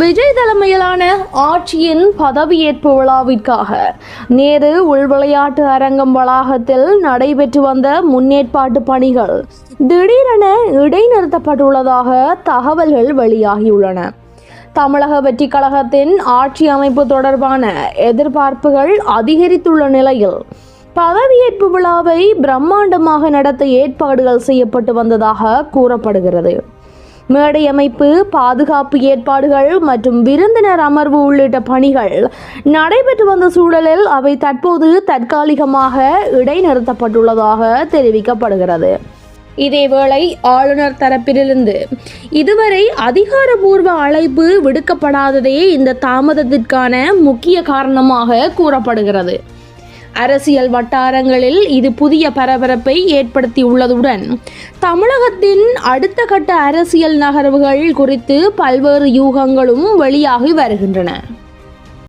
விஜய் தலைமையிலான ஆட்சியின் பதவியேற்பு விழாவிற்காக நேரு உள்விளையாட்டு அரங்கம் வளாகத்தில் நடைபெற்று வந்த முன்னேற்பாட்டு பணிகள் திடீரென இடைநிறுத்தப்பட்டுள்ளதாக தகவல்கள் வெளியாகியுள்ளன. தமிழக வெற்றிக் கழகத்தின் ஆட்சி அமைப்பு தொடர்பான எதிர்பார்ப்புகள் அதிகரித்துள்ள நிலையில் பதவியேற்பு விழாவை பிரம்மாண்டமாக நடத்த ஏற்பாடுகள் செய்யப்பட்டு வந்ததாக கூறப்படுகிறது. மேடை அமைப்பு, பாதுகாப்பு ஏற்பாடுகள் மற்றும் விருந்தினர் அமர்வு உள்ளிட்ட பணிகள் நடைபெற்று வந்த சூழலில் அவை தற்போது தற்காலிகமாக இடைநிறுத்தப்பட்டுள்ளதாக தெரிவிக்கப்படுகிறது. இதேவேளை ஆளுநர் தரப்பிலிருந்து இதுவரை அதிகாரப்பூர்வ அழைப்பு விடுக்கப்படாததே இந்த தாமதத்திற்கான முக்கிய காரணமாக கூறப்படுகிறது. அரசியல் வட்டாரங்களில் இது புதிய பரபரப்பை ஏற்படுத்தியுள்ளதுடன் தமிழகத்தின் அடுத்த கட்ட அரசியல் நகர்வுகள் குறித்து பல்வேறு யூகங்களும் வெளியாகி வருகின்றன.